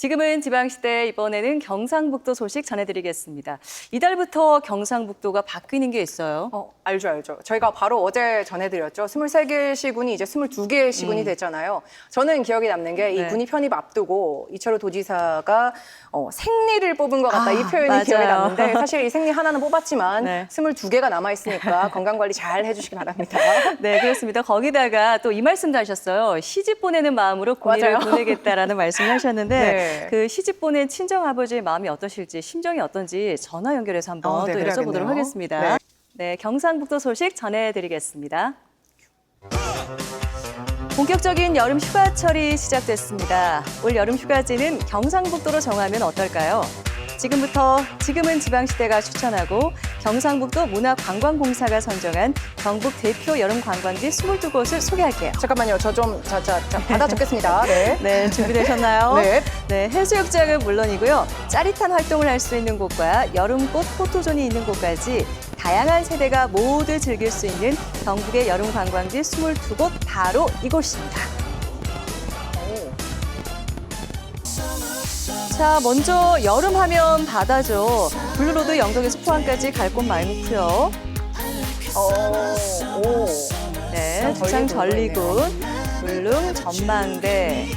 지금은 지방시대, 이번에는 경상북도 소식 전해드리겠습니다. 이달부터 경상북도가 바뀌는 게 있어요. 알죠. 저희가 바로 어제 전해드렸죠. 23개 시군이 이제 22개 시군이 됐잖아요. 저는 기억에 남는 게 이 네. 군이 편입 앞두고 이철우 도지사가 생리를 뽑은 것 같다. 이 표현이 맞아요. 기억에 남는데 사실 이 생리 하나는 뽑았지만 네. 22개가 남아있으니까 건강관리 잘 해주시기 바랍니다. 네, 그렇습니다. 거기다가 또 이 말씀도 하셨어요. 시집 보내는 마음으로 군의를 맞아요. 보내겠다라는 말씀을 하셨는데 네. 그 시집 보낸 친정아버지의 마음이 어떠실지, 심정이 어떤지 전화 연결해서 한번 네, 또 그래야겠네요. 여쭤보도록 하겠습니다. 네. 네, 경상북도 소식 전해드리겠습니다. 본격적인 여름 휴가철이 시작됐습니다. 올 여름 휴가지는 경상북도로 정하면 어떨까요? 지금은 지방시대가 추천하고 경상북도 문화관광공사가 선정한 경북 대표 여름 관광지 22곳을 소개할게요. 잠깐만요. 저 좀 받아 적겠습니다. 네. 네, 준비되셨나요? 네. 네, 해수욕장은 물론이고요. 짜릿한 활동을 할 수 있는 곳과 여름꽃 포토존이 있는 곳까지 다양한 세대가 모두 즐길 수 있는 경북의 여름 관광지 22곳 바로 이곳입니다. 자, 먼저 여름하면 바다죠. 블루로드 영덕에서 포항까지 갈 곳 많고요. 네, 두산 전리군, 울릉 전망대,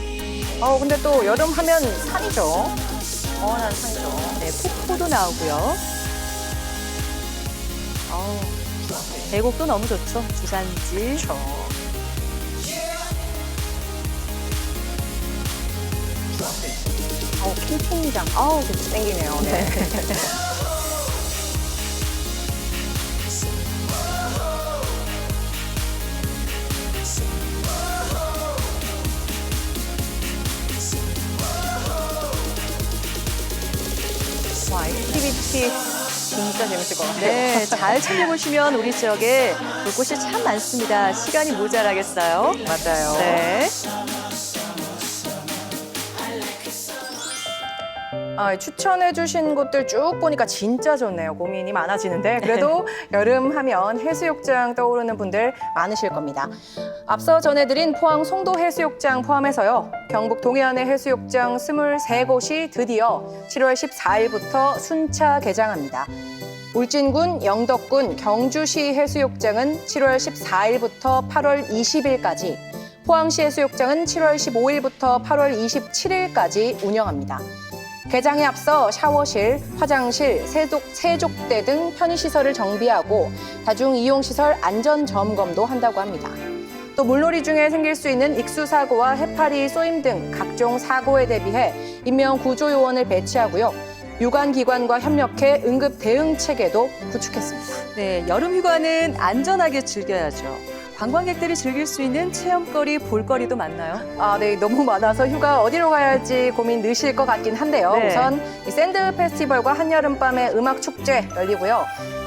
근데 또 여름 하면 산이죠. 난 산이죠. 네, 폭포도 나오고요. 계곡도 너무 좋죠. 주산지. 그렇죠. 캠핑장. 그치, 땡기네요. 네. 와, 액티비티 진짜 재밌을 것 같아요. 네, 잘 찾아보시면 우리 지역에 볼 곳이 참 많습니다. 시간이 모자라겠어요. 맞아요. 네. 추천해주신 곳들 쭉 보니까 진짜 좋네요. 고민이 많아지는데 그래도 여름 하면 해수욕장 떠오르는 분들 많으실 겁니다. 앞서 전해드린 포항 송도 해수욕장 포함해서요. 경북 동해안의 해수욕장 23곳이 드디어 7월 14일부터 순차 개장합니다. 울진군, 영덕군, 경주시 해수욕장은 7월 14일부터 8월 20일까지, 포항시 해수욕장은 7월 15일부터 8월 27일까지 운영합니다. 개장에 앞서 샤워실, 화장실, 세족대 등 편의시설을 정비하고 다중이용시설 안전점검도 한다고 합니다. 또 물놀이 중에 생길 수 있는 익수사고와 해파리, 쏘임 등 각종 사고에 대비해 인명구조요원을 배치하고요. 유관기관과 협력해 응급 대응 체계도 구축했습니다. 네, 여름 휴가는 안전하게 즐겨야죠. 관광객들이 즐길 수 있는 체험거리, 볼거리도 많나요? 네, 너무 많아서 휴가 어디로 가야 할지 고민 느실 것 같긴 한데요. 네. 우선 이 샌드 페스티벌과 한여름밤의 음악 축제 열리고요.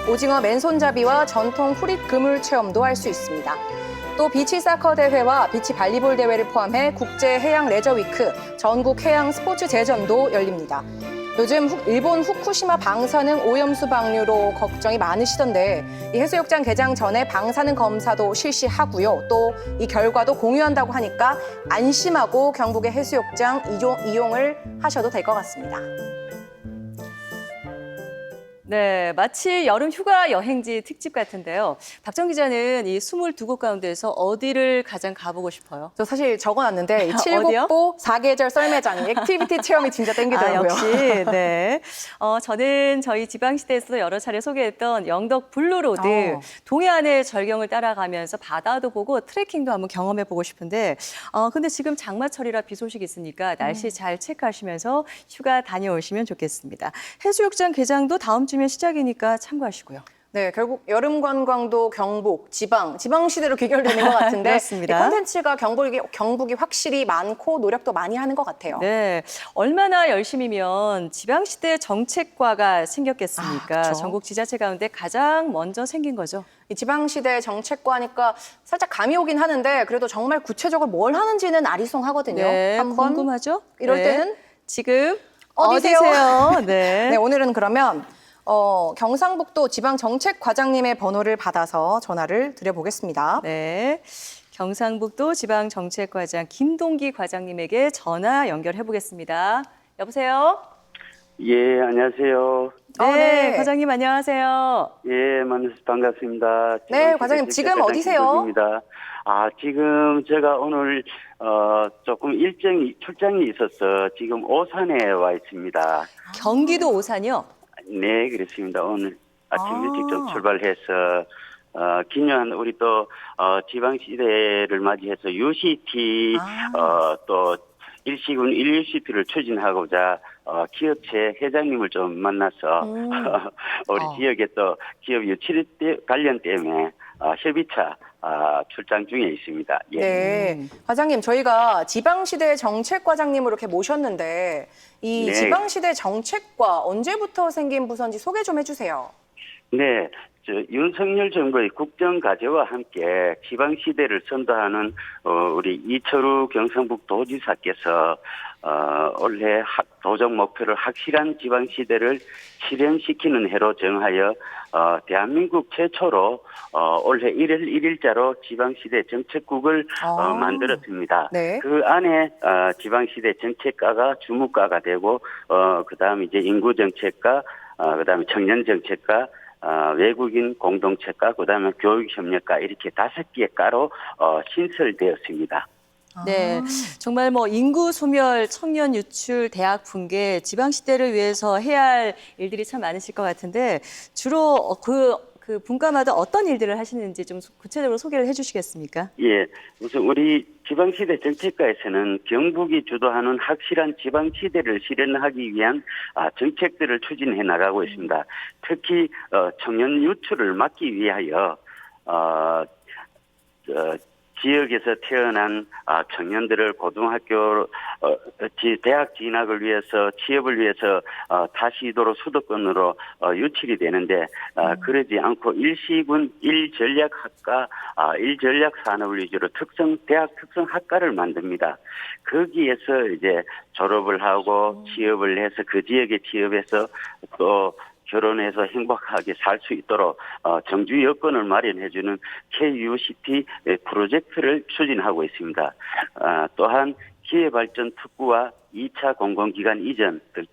오징어 맨손잡이와 전통 후릿 그물 체험도 할 수 있습니다. 또 비치 사커 대회와 비치 발리볼 대회를 포함해 국제 해양 레저 위크, 전국 해양 스포츠 제전도 열립니다. 요즘 일본 후쿠시마 방사능 오염수 방류로 걱정이 많으시던데 이 해수욕장 개장 전에 방사능 검사도 실시하고요. 또 이 결과도 공유한다고 하니까 안심하고 경북의 해수욕장 이용을 하셔도 될 것 같습니다. 네, 마치 여름 휴가 여행지 특집 같은데요. 박정 기자는 이 22곳 가운데서 어디를 가장 가보고 싶어요? 저 사실 적어놨는데 이 어디요? 칠곡보 사계절 썰매장 액티비티 체험이 진짜 땡기더라고요. 역시, 네. 저는 저희 지방시대에서도 여러 차례 소개했던 영덕 블루로드, 동해안의 절경을 따라가면서 바다도 보고 트레킹도 한번 경험해보고 싶은데, 근데 지금 장마철이라 비 소식이 있으니까 날씨 잘 체크하시면서 휴가 다녀오시면 좋겠습니다. 해수욕장 개장도 다음 주면 시작이니까 참고하시고요. 네, 결국 여름 관광도 경북, 지방시대로 귀결되는 것 같은데 그렇습니다. 이 콘텐츠가 경북이 확실히 많고 노력도 많이 하는 것 같아요. 네, 얼마나 열심이면 지방시대 정책과가 생겼겠습니까? 그렇죠. 전국 지자체 가운데 가장 먼저 생긴 거죠. 이 지방시대 정책과 하니까 살짝 감이 오긴 하는데 그래도 정말 구체적으로 뭘 하는지는 아리송하거든요. 네, 한번 궁금하죠? 이럴 네. 때는 지금 어디세요? 네. 네, 오늘은 그러면 경상북도 지방정책과장님의 번호를 받아서 전화를 드려보겠습니다. 네. 경상북도 지방정책과장 김동기 과장님에게 전화 연결해 보겠습니다. 여보세요? 예, 안녕하세요. 네, 과장님 안녕하세요. 예, 만나서 반갑습니다. 네, 과장님 지금 어디세요? 입니다. 지금 제가 오늘 조금 출장이 있어서 지금 오산에 와 있습니다. 경기도 오산이요? 네, 그렇습니다. 오늘 아침 일찍 좀 아. 출발해서 기념한 우리 또 지방 시대를 맞이해서 UCT 또 일시군 1UCT를 추진하고자 기업체 회장님을 좀 만나서 우리 지역의 또 기업 유치 관련 때문에 협의차 출장 중에 있습니다. 예. 네, 과장님 저희가 지방시대 정책과장님으로 이렇게 모셨는데 이 네. 지방시대 정책과 언제부터 생긴 부서인지 소개 좀 해주세요. 네, 윤석열 정부의 국정과제와 함께 지방시대를 선도하는 우리 이철우 경상북도지사께서 올해 도정 목표를 확실한 지방시대를 실현시키는 해로 정하여 대한민국 최초로 올해 1월 1일자로 지방시대 정책국을 만들었습니다. 네. 그 안에 지방시대 정책과가 주무과가 되고 그다음 이제 인구정책과 그다음에 청년정책과 외국인 공동체과, 그다음에 교육협력과 이렇게 5개의 과로 신설되었습니다. 네, 정말 뭐 인구 소멸, 청년 유출, 대학 붕괴, 지방 시대를 위해서 해야 할 일들이 참 많으실 것 같은데 주로 그 분과마다 어떤 일들을 하시는지 좀 구체적으로 소개를 해주시겠습니까? 예, 우선 우리 지방시대 정책과에서는 경북이 주도하는 확실한 지방시대를 실현하기 위한 정책들을 추진해 나가고 있습니다. 특히 청년 유출을 막기 위하여 지역에서 태어난 청년들을 고등학교, 대학 진학을 위해서, 취업을 위해서 다시도로 수도권으로 유출이 되는데, 그러지 않고 일시군 1전략학과, 1전략산업을 위주로 대학 특성학과를 만듭니다. 거기에서 이제 졸업을 하고 취업을 해서 그 지역에 취업해서 또 결혼해서 행복하게 살 수 있도록 정주 여건을 마련해주는 KUCT 프로젝트를 추진하고 있습니다. 또한 기회발전 특구와 2차 공공기관 이전 등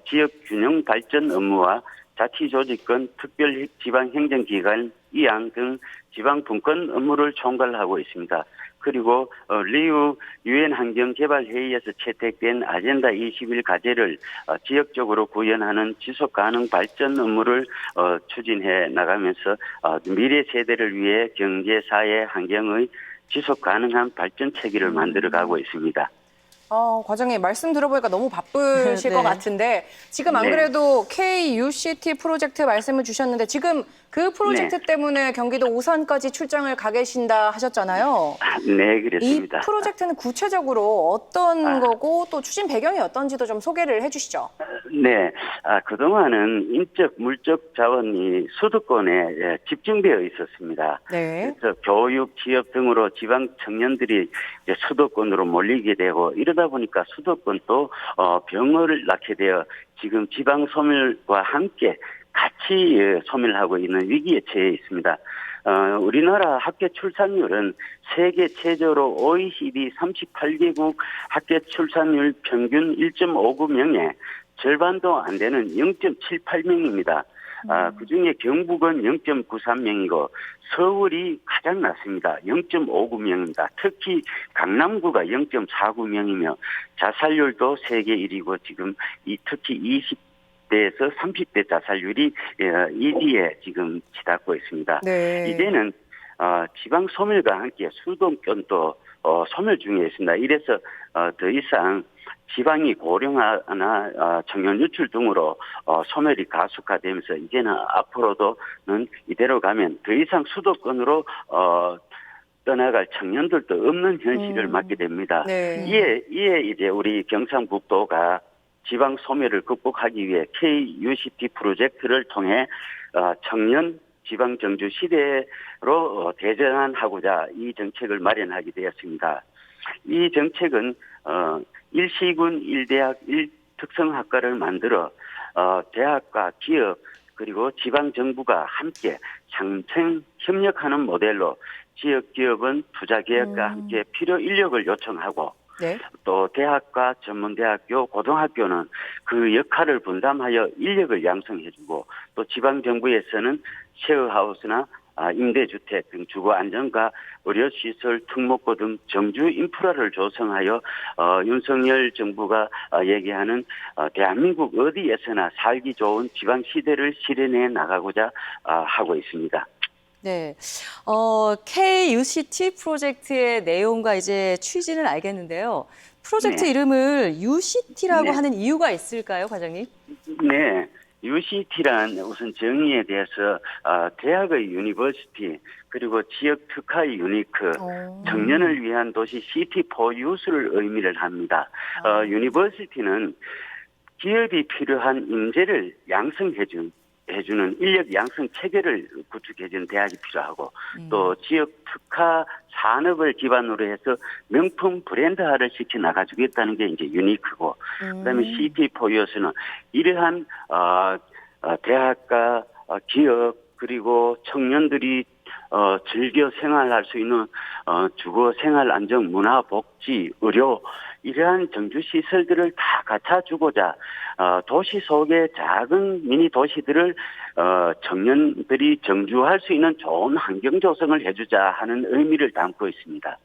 지역 균형 발전 업무와 자치조직권 특별지방행정기관 이양 등 지방분권 업무를 총괄하고 있습니다. 그리고 리우 유엔 환경개발회의에서 채택된 아젠다 21 과제를 지역적으로 구현하는 지속가능 발전 업무를 추진해 나가면서 미래 세대를 위해 경제, 사회, 환경의 지속가능한 발전 체계를 만들어가고 있습니다. 과장님 말씀 들어보니까 너무 바쁘실 네. 것 같은데 지금 안 네. 그래도 KUCT 프로젝트 말씀을 주셨는데 지금 그 프로젝트 때문에 경기도 오산까지 출장을 가 계신다 하셨잖아요. 네, 이 그렇습니다. 프로젝트는 구체적으로 어떤 거고 또 추진 배경이 어떤지도 좀 소개를 해주시죠. 네, 그동안은 인적, 물적 자원이 수도권에 집중되어 있었습니다. 네. 그래서 교육, 취업 등으로 지방 청년들이 이제 수도권으로 몰리게 되고 이러다 보니까 수도권도 병을 낳게 되어 지금 지방 소멸과 함께 같이 소멸하고 있는 위기에 처해 있습니다. 우리나라 학교 출산율은 세계 최저로 OECD 38개국 학교 출산율 평균 1.59명에 절반도 안 되는 0.78명입니다. 그중에 경북은 0.93명이고 서울이 가장 낮습니다. 0.59명입니다. 특히 강남구가 0.49명이며 자살률도 세계 1위고 지금 특히 20대에서 30대 자살률이 1위에 지금 치닫고 있습니다. 네. 이제는 지방 소멸과 함께 수도권도 소멸 중에 있습니다. 이래서 더 이상 지방이 고령화나 청년 유출 등으로 소멸이 가속화되면서 이제는 앞으로도는 이대로 가면 더 이상 수도권으로 떠나갈 청년들도 없는 현실을 맞게 됩니다. 네. 이에 이제 우리 경상북도가 지방 소멸을 극복하기 위해 KUCT 프로젝트를 통해 청년 지방 정주 시대로 대전하고자 이 정책을 마련하게 되었습니다. 이 정책은 1시군 1대학 1특성학과를 만들어 대학과 기업 그리고 지방정부가 함께 상생 협력하는 모델로 지역 기업은 투자 계획과 함께 필요 인력을 요청하고 네. 또 대학과 전문대학교, 고등학교는 그 역할을 분담하여 인력을 양성해주고 또 지방정부에서는 쉐어하우스나 임대주택 등 주거 안정과 의료시설, 특목고 등 정주 인프라를 조성하여 윤석열 정부가 얘기하는 대한민국 어디에서나 살기 좋은 지방시대를 실현해 나가고자 하고 있습니다. 네. KUCT 프로젝트의 내용과 이제 취지는 알겠는데요. 프로젝트 네. 이름을 UCT라고 네. 하는 이유가 있을까요, 과장님? 네. UCT란 우선 정의에 대해서 대학의 유니버시티 그리고 지역 특화의 유니크 청년을 위한 도시 시티4유스를 의미를 합니다. 유니버시티는 기업이 필요한 인재를 양성해주는 인력 양성 체계를 구축해주는 대학이 필요하고 또 지역 특화 산업을 기반으로 해서 명품 브랜드화를 시켜 나가주겠다는 게 이제 유니크고 그다음에 CT4U에서는 이러한 대학과 기업 그리고 청년들이 즐겨 생활할 수 있는 주거 생활 안정 문화 복지 의료 이러한 정주 시설들을 다 갖춰주고자 도시 속의 작은 미니 도시들을 청년들이 정주할 수 있는 좋은 환경 조성을 해주자 하는 의미를 담고 있습니다.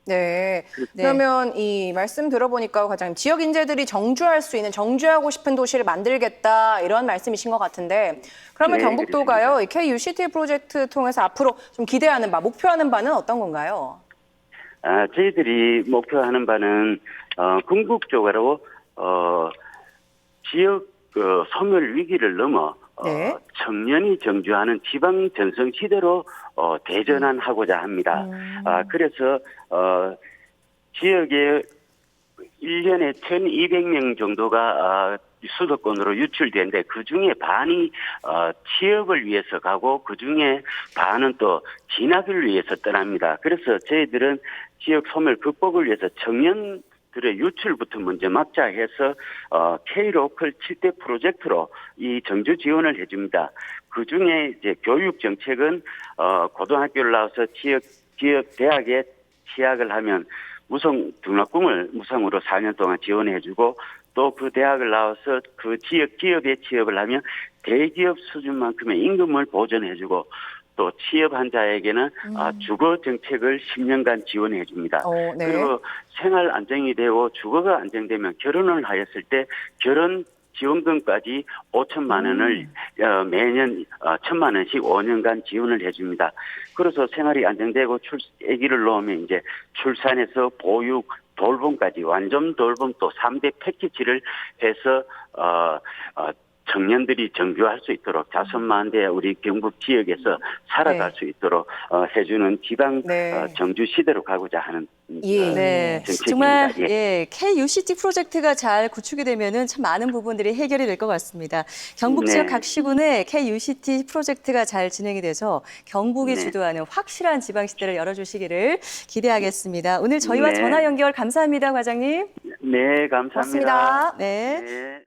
네. 그러면 이 말씀 들어보니까 과장님 지역 인재들이 정주할 수 있는 정주하고 싶은 도시를 만들겠다 이런 말씀이신 것 같은데 그러면 네, 경북도가요 이 KUCT 프로젝트 통해서 앞으로 좀 기대하는 바, 목표하는 바는 어떤 건가요? 저희들이 목표하는 바는 궁극적으로 지역 소멸 위기를 넘어 네. 청년이 정주하는 지방 전성 시대로 대전환하고자 합니다. 그래서 지역에 1년에 1,200명 정도가 수도권으로 유출되는데 그중에 반이 취업을 위해서 가고 그중에 반은 또 진학을 위해서 떠납니다. 그래서 저희들은 지역 소멸 극복을 위해서 청년들의 유출부터 먼저 막자 해서 K-로컬 7대 프로젝트로 이 정주 지원을 해줍니다. 그중에 이제 교육 정책은 고등학교를 나와서 지역 대학에 취학을 하면 무상 등록금을 무상으로 4년 동안 지원해주고 또 그 대학을 나와서 그 지역 기업에 취업을 하면 대기업 수준만큼의 임금을 보전해주고 또 취업한 자에게는 주거 정책을 10년간 지원해줍니다. 네. 그리고 생활 안정이 되고 주거가 안정되면 결혼을 하였을 때 결혼 지원금까지 5천만 원을 매년 1,000만 원씩 5년간 지원을 해줍니다. 그래서 생활이 안정되고 아기를 낳으면 이제 출산에서 보육, 돌봄까지 완전 돌봄 또 3대 패키지를 해서 청년들이 정주할 수 있도록 자선만대 우리 경북 지역에서 살아갈 수 있도록 해주는 지방 정주 시대로 가고자 하는 정책입니다. 정말 KUCT 프로젝트가 잘 구축이 되면은 참 많은 부분들이 해결이 될 것 같습니다. 경북 지역 각 시군에 KUCT 프로젝트가 잘 진행이 돼서 경북이 주도하는 확실한 지방 시대를 열어주시기를 기대하겠습니다. 오늘 저희와 전화 연결 감사합니다, 과장님. 네, 감사합니다. 고맙습니다. 네.